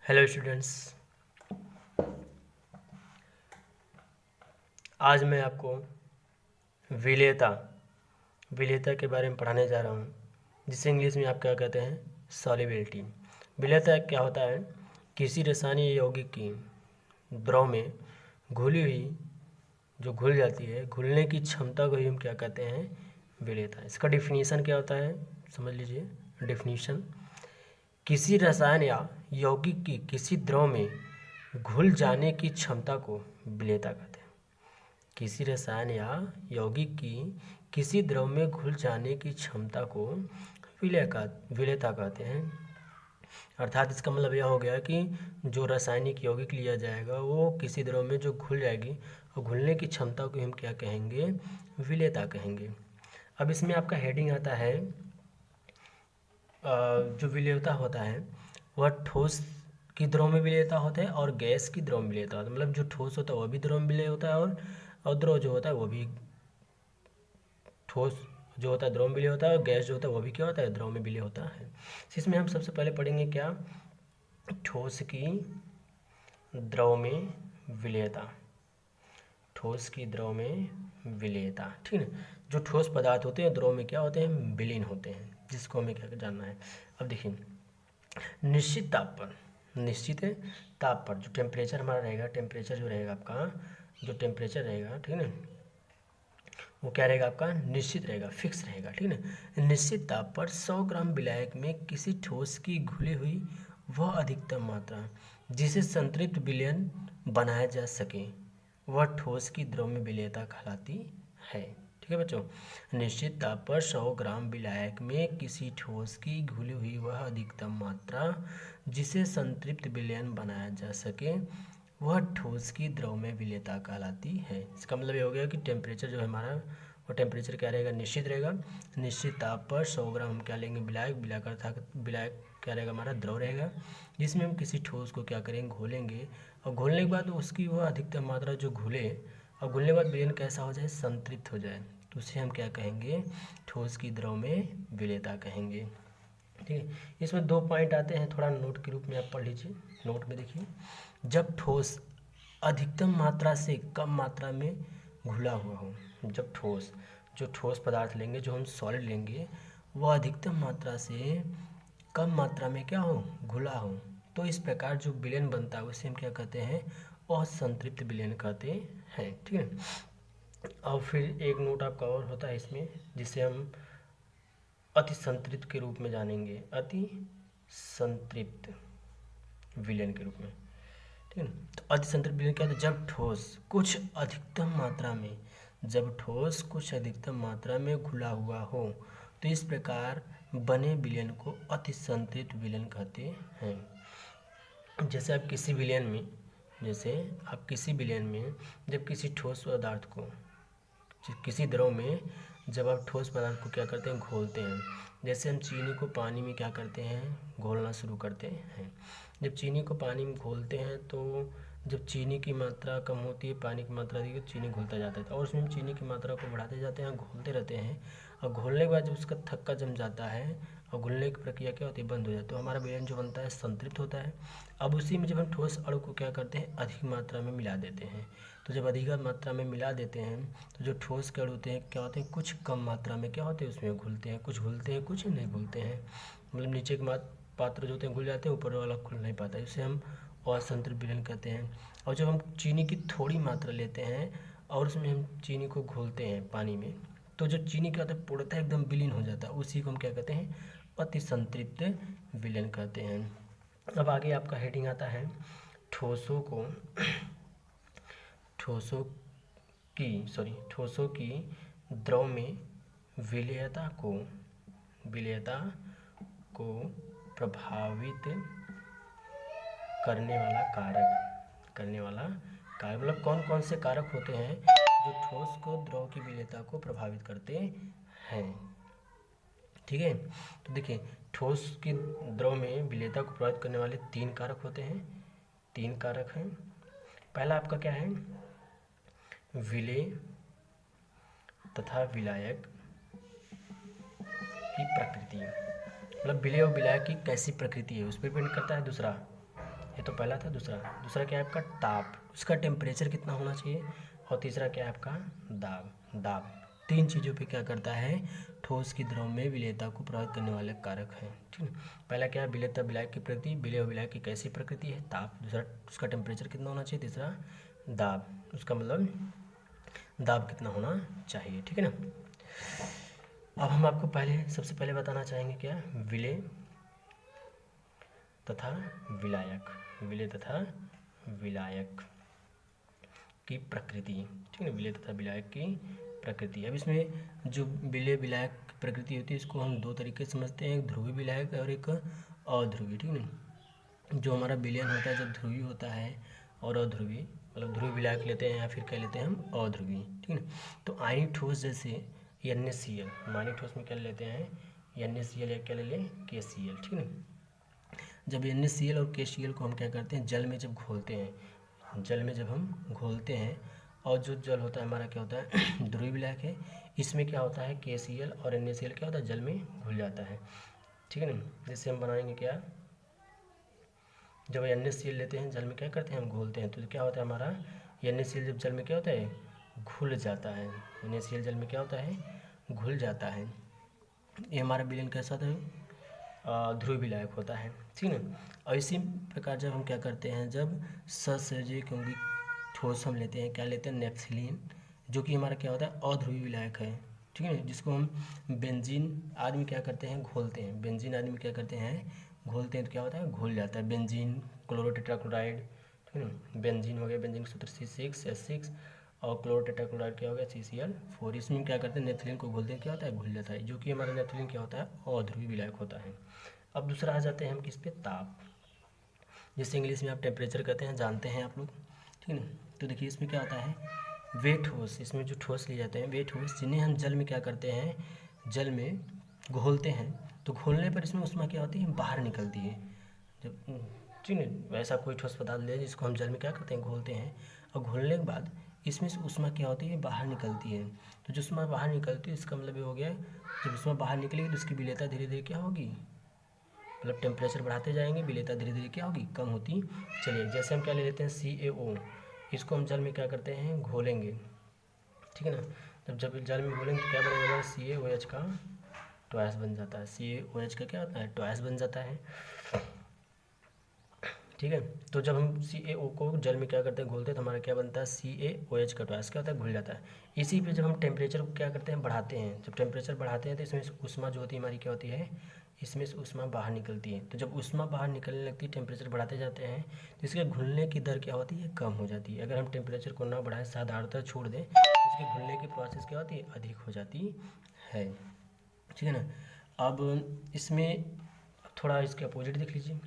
Hello students, आज मैं आपको विलेयता विलेयता के बारे में पढ़ाने जा रहा हूँ, जिसे इंग्लिश में आप क्या कहते हैं, सॉल्युबिलिटी। विलेयता क्या होता है? किसी रासायनिक यौगिक की द्रव में घुली हुई, जो घुल जाती है, घुलने की क्षमता को ही हम क्या कहते हैं, विलेयता। इसका डिफिनीशन क्या होता है, समझ लीजिए। डिफिनीशन: किसी रसायन या यौगिक की किसी द्रव में घुल जाने की क्षमता को विलेयता कहते हैं। किसी रसायन या यौगिक की किसी द्रव में घुल जाने की क्षमता को विलेयता कहते हैं। अर्थात इसका मतलब यह हो गया कि जो रासायनिक यौगिक लिया जाएगा वो किसी द्रव में जो घुल जाएगी और घुलने की क्षमता को हम क्या कहेंगे, विलेयता कहेंगे। अब इसमें आपका हेडिंग आता है, जो विलेयता होता है वह ठोस की द्रव में विलेयता होता है और गैस की द्रव में विलेयता होता है। मतलब जो ठोस होता है वह भी द्रव में विलेय होता है और द्रव जो होता है वो भी, ठोस जो होता है द्रव में विलेय होता है और गैस जो होता है वो भी क्या होता है, द्रव में विलेय होता है। इसमें हम सबसे पहले पढ़ेंगे क्या, ठोस की द्रव में विलेयता। ठोस की द्रव में विलेयता, ठीक है। जो ठोस पदार्थ होते हैं द्रव में क्या होते हैं, विलीन होते हैं, जिसको हमें क्या जानना है। अब देखिए, निश्चित ताप पर, निश्चित ताप पर जो टेम्परेचर हमारा रहेगा, टेम्परेचर जो रहेगा आपका, जो टेम्परेचर रहेगा, ठीक है ना, वो क्या रहेगा आपका, निश्चित रहेगा, फिक्स रहेगा, ठीक है ना। निश्चित ताप पर 100 ग्राम विलायक में किसी ठोस की घुली हुई वह अधिकतम मात्रा जिसे संतृप्त विलयन बनाया जा सके, वह ठोस की द्रव में विलेयता कहलाती है। ठीक है बच्चों, निश्चित ताप पर 100 ग्राम विलायक में किसी ठोस की घुली हुई वह अधिकतम मात्रा जिसे संतृप्त विलयन बनाया जा सके, वह ठोस की द्रव में विलेयता कहलाती है। इसका मतलब ये हो गया कि टेम्परेचर जो है हमारा, वो टेम्परेचर क्या रहेगा, निश्चित रहेगा। निश्चित ताप पर 100 ग्राम हम क्या लेंगे, विलायक। विलायक क्या रहेगा हमारा, द्रव रहेगा, जिसमें हम किसी ठोस को क्या करेंगे, घोलेंगे। और घोलने के बाद उसकी वह अधिकतम मात्रा जो घुले और घुलने के बाद विलयन कैसा हो जाए, संतृप्त हो जाए, तो उसे हम क्या कहेंगे, ठोस की द्रव में विलेयता कहेंगे। ठीक है, इसमें 2 पॉइंट आते हैं, थोड़ा नोट के रूप में आप पढ़ लीजिए। नोट में देखिए, जब ठोस अधिकतम मात्रा से कम मात्रा में घुला हुआ हो, जब ठोस, जो ठोस पदार्थ लेंगे, जो हम सॉलिड लेंगे, वह अधिकतम मात्रा से कम मात्रा में क्या हो, घुला हो, तो इस प्रकार जो विलयन बनता है उसे हम क्या कहते हैं, असंतृप्त विलयन कहते हैं। ठीक है। और फिर एक नोट आपका और होता है इसमें, जिसे हम अति संतृप्त के रूप में जानेंगे, अति संतृप्त विलयन के रूप में। ठीक है। तो अति संतृप्त विलयन क्या होता है, जब ठोस कुछ अधिकतम मात्रा में, जब ठोस कुछ अधिकतम मात्रा में घुला हुआ हो, तो इस प्रकार बने विलयन को अति संतृप्त विलयन कहते हैं। जैसे आप किसी विलयन में, जब किसी ठोस पदार्थ को, किसी द्रव में जब आप ठोस पदार्थ को क्या करते हैं, घोलते हैं। जैसे हम चीनी को पानी में क्या करते हैं, घोलना शुरू करते हैं। जब चीनी को पानी में घोलते हैं तो जब चीनी की मात्रा कम होती है, पानी की मात्रा अधिक, चीनी घुलता जाता है, और उसमें हम चीनी की मात्रा को बढ़ाते जाते हैं, घोलते रहते हैं। और घोलने के बाद जब उसका थक्का जम जाता है और घुलने की प्रक्रिया क्या होती है, बंद हो जाती है, तो हमारा विलयन जो बनता है संतृप्त होता है। अब उसी में जब हम ठोस अणु को क्या करते हैं, अधिक मात्रा में मिला देते हैं। तो जब अधिक मात्रा में मिला देते हैं तो जो ठोस के अणु होते हैं क्या होते हैं, कुछ कम मात्रा में क्या होते हैं, उसमें घुलते हैं, कुछ घुलते हैं, कुछ नहीं घुलते हैं। मतलब नीचे के पात्र जो होते हैं घुल जाते हैं, ऊपर वाला खुल नहीं पाता, इसे हम असंतृप्त विलयन कहते हैं। और जब हम चीनी की थोड़ी मात्रा लेते हैं और उसमें हम चीनी को घोलते हैं पानी में, तो जो चीनी क्या होता है, पूर्णतः एकदम विलीन हो जाता है, उसी को हम क्या कहते हैं, अति संतृप्त विलयन कहते हैं। अब आगे आपका हेडिंग आता है, ठोसों की द्रव में विलेयता को प्रभावित करने वाला कारक, मतलब कौन कौन से कारक होते हैं जो ठोस को द्रव की विलेयता को प्रभावित करते हैं। ठीक है, तो देखिए, ठोस की द्रव में विलेयता को प्रभावित करने वाले 3 कारक होते हैं। 3 कारक हैं। पहला आपका क्या है, विलेय तथा विलायक की प्रकृति, मतलब विलेय और विलायक की कैसी प्रकृति है उस पर डिपेंड करता है। दूसरा, ये तो पहला था। दूसरा क्या है आपका ताप, उसका टेम्परेचर कितना होना चाहिए, और तीसरा क्या है आपका दाब। 3 चीज़ों पे क्या करता है, ठोस की द्रव में विलेयता को प्रभावित करने वाले कारक है। ठीक है, पहला क्या है विलेयता विलायक की प्रकृति, विलेय और विलायक की कैसी प्रकृति है, ताप। दूसरा उसका टेम्परेचर कितना होना चाहिए, तीसरा दाब, उसका मतलब दाब कितना होना चाहिए। ठीक है ना। अब हम आपको सबसे पहले बताना चाहेंगे क्या, विलेय तथा विलायक की प्रकृति। ठीक है, विलेय तथा विलायक की प्रकृति। अब इसमें जो विलेय विलायक प्रकृति होती है इसको हम 2 तरीके से समझते हैं, एक ध्रुवीय विलायक और एक अध्रुवीय। ठीक है ना। जो हमारा विलयन होता है जब ध्रुवीय होता है और अध्रुवीय, मतलब ध्रुवीय विलायक लेते हैं या फिर क्या लेते हैं हम, अध्रुवीय। ठीक है ना। तो आयनिक ठोस जैसे NaCl, हम आयनिक ठोस में क्या लेते हैं, NaCl या क्या ले लें, KCl। ठीक है ना। जब NaCl और KCl को हम क्या करते हैं, जल में जब घोलते हैं, जल में जब हम घोलते हैं, और जो जल होता है हमारा क्या होता है ध्रुवीय विलायक है, इसमें क्या होता है KCl और NaCl क्या होता है, जल में घुल जाता है। ठीक है ना। जैसे हम बनाएंगे क्या, जब NaCl लेते हैं जल में क्या करते हैं, हम घोलते हैं, तो क्या होता है हमारा NaCl जब जल में क्या होता है, घुल जाता है। NaCl जल में क्या होता है, घुल जाता है। ये हमारा विलयन कैसा होता है, ध्रुवीय विलायक होता है। ठीक है ना। और इसी प्रकार जब हम क्या करते हैं, जब ससर्जक यौगिक ठोस हम लेते हैं, क्या लेते हैं, नेफ्थलीन, जो कि हमारा क्या होता है अध्रुवीय विलायक है। ठीक है ना। जिसको हम बेंजीन आदि में क्या करते हैं, घोलते हैं, बेंजीन आदि में क्या करते हैं, घोलते हैं, तो क्या होता है, घुल जाता है। बेंजीन, क्लोरोटेट्राक्लोराइड, ठीक है ना, बेंजीन हो गया, बेंजीन का सूत्र C6H6, और क्लोरोटेट्राक्लोराइड क्या हो गया, CCl4। इसमें क्या करते हैं, नेफ्थलीन को घोलते हैं, क्या होता है, घुल जाता है, जो कि हमारा नेफ्थलीन क्या होता है, अध्रुवीय विलायक होता है। अब दूसरा आ जाते हैं हम किस पे, ताप, जिससे इंग्लिश में आप टेम्परेचर कहते हैं, जानते हैं आप लोग। ठीक है ना। तो देखिए इसमें क्या होता है, वे ठोस, इसमें जो ठोस लिए जाते हैं वे ठोस, जिन्हें हम जल में क्या करते हैं, जल में घोलते हैं, तो घोलने पर इसमें ऊष्मा क्या होती है, बाहर निकलती है। जब ठीक है, वैसा कोई ठोस पदार्थ ले जिसको हम जल में क्या करते हैं, घोलते हैं, और घोलने के बाद इसमें से ऊष्मा क्या होती है, बाहर निकलती है। तो जो ऊष्मा बाहर निकलती है इसका मतलब ये हो गया, जब ऊष्मा बाहर निकलेगी तो उसकी विलेयता धीरे धीरे क्या होगी, मतलब टेम्परेचर बढ़ाते जाएंगे, विलेयता धीरे धीरे क्या होगी, कम होती चलिए। जैसे हम क्या ले लेते हैं CaO, इसको हम जल में क्या करते हैं, घोलेंगे। ठीक है ना। जब जल में घोलेंगे तो क्या बनेगा हमारा, CaOH का ट्वाइस बन जाता है, CaOH का क्या होता है, ट्वाइस बन जाता है। ठीक है। तो जब हम CaO को जल में क्या करते हैं, घोलते हैं, तो हमारा क्या बनता है, CaOH का ट्वाइस क्या होता है, घुल जाता है। इसी पे जब हम टेम्परेचर को क्या करते हैं, बढ़ाते हैं, जब टेम्परेचर बढ़ाते हैं तो इसमें ऊष्मा जो होती है हमारी क्या होती है, इसमें से ऊष्मा बाहर निकलती है। तो जब ऊष्मा बाहर निकलने लगती है, टेम्परेचर बढ़ाते जाते हैं, तो इसके घुलने की दर क्या होती है, कम हो जाती है। अगर हम टेम्परेचर को ना बढ़ाएं, साधारणतः छोड़ दें, तो इसके घुलने की प्रोसेस क्या होती है, अधिक हो जाती है। ठीक है ना। अब इसमें थोड़ा इसके अपोजिट देख लीजिए,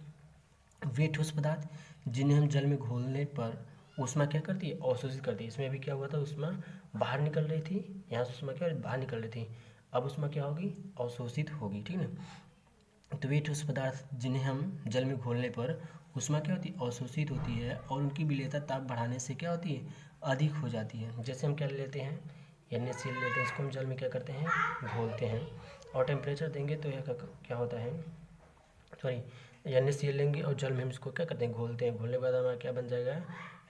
वे ठोस पदार्थ जिन्हें हम जल में घोलने पर ऊष्मा क्या करती है, अवशोषित करती है। इसमें अभी क्या हुआ था, ऊष्मा बाहर निकल रही थी, यहाँ से ऊष्मा क्या बाहर निकल रही थी, अब ऊष्मा क्या होगी, अवशोषित होगी। ठीक है ना। तो वे ठोस पदार्थ जिन्हें हम जल में घोलने पर ऊष्मा क्या होती है, अवशोषित होती है, और उनकी विलेयता ताप बढ़ाने से क्या होती है, अधिक हो जाती है। जैसे हम क्या लेते हैं, NaCl लेते हैं, इसको हम जल में क्या करते हैं, घोलते हैं, और टेम्परेचर देंगे तो यह क्या होता है, सॉरी NaCl लेंगे और जल में हम इसको क्या करते हैं, घोलते हैं। घोलने के बाद हमारा क्या बन जाएगा,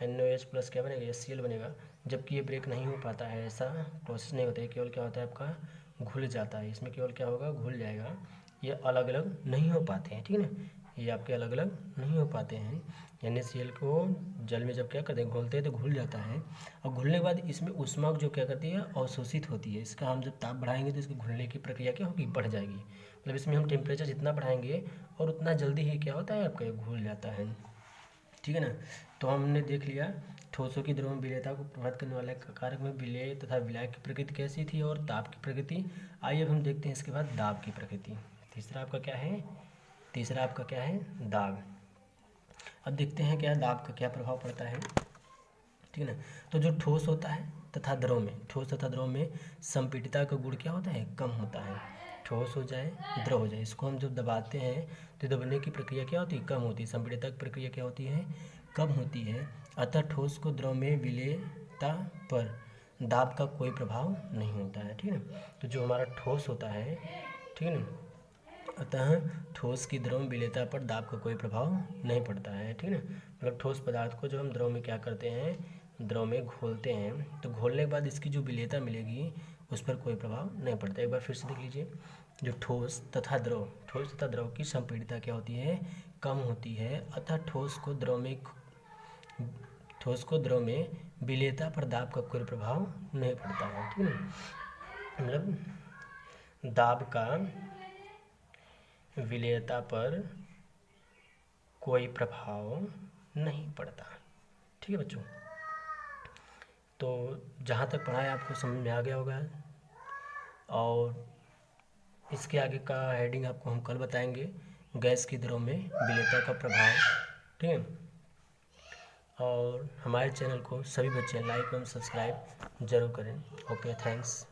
NaOH प्लस क्या बनेगा, HCl बनेगा। जबकि ये ब्रेक नहीं हो पाता है, ऐसा प्रोसेस नहीं होता है, केवल क्या होता है आपका घुल जाता है। इसमें केवल क्या होगा, घुल जाएगा, ये अलग अलग नहीं हो पाते हैं। ठीक है ना, ये आपके अलग अलग नहीं हो पाते हैं। NaCl को जल में जब क्या करते हैं, घोलते हैं तो घुल जाता है, और घुलने के बाद इसमें ऊष्मा जो क्या करती है, अवशोषित होती है। इसका हम जब ताप बढ़ाएंगे तो इसके घुलने की प्रक्रिया क्या होगी, बढ़ जाएगी। मतलब इसमें हम टेम्परेचर जितना बढ़ाएंगे और उतना जल्दी ही क्या होता है, आपका घुल जाता है। ठीक है ना। तो हमने देख लिया ठोसों की द्रव विलेयता को प्रभावित करने वाले कारक में विलेय तथा विलायक की प्रकृति कैसी थी और ताप की प्रकृति। आइए अब हम देखते हैं इसके बाद दाब की प्रकृति। तीसरा आपका क्या है, दाब। अब देखते हैं क्या दाब का क्या प्रभाव पड़ता है। ठीक है ना। तो जो ठोस होता है तथा द्रव में संपीडितता का गुण क्या होता है, कम होता है। ठोस हो जाए, द्रव हो जाए, इसको हम जब दबाते हैं तो दबने की प्रक्रिया क्या होती है, कम होती है। संपीडितता की प्रक्रिया क्या होती है, कम होती है। अतः ठोस को द्रव में विलेयता पर दाब का कोई प्रभाव नहीं होता है। ठीक है ना। तो जो हमारा ठोस होता है, ठीक है ना, अतः ठोस की द्रव में विलेयता पर दाब का कोई प्रभाव नहीं पड़ता है, ठीक है ना। मतलब ठोस पदार्थ को जब हम द्रव में क्या करते हैं, द्रव में घोलते हैं, तो घोलने के बाद इसकी जो विलेयता मिलेगी उस पर कोई प्रभाव नहीं पड़ता। एक बार फिर से देख लीजिए, जो ठोस तथा द्रव की संपीड़ितता क्या होती है, कम होती है, अतः ठोस को द्रव में विलेयता पर दाब का कोई प्रभाव नहीं पड़ता है, ठीक है ना। मतलब दाब का विलेयता पर कोई प्रभाव नहीं पड़ता, ठीक है बच्चों। तो जहाँ तक पढ़ाई आपको समझ में आ गया होगा, और इसके आगे का हेडिंग आपको हम कल बताएंगे, गैस की द्रव में विलेयता का प्रभाव, ठीक है। और हमारे चैनल को सभी बच्चे लाइक एवं सब्सक्राइब जरूर करें। Okay, thanks.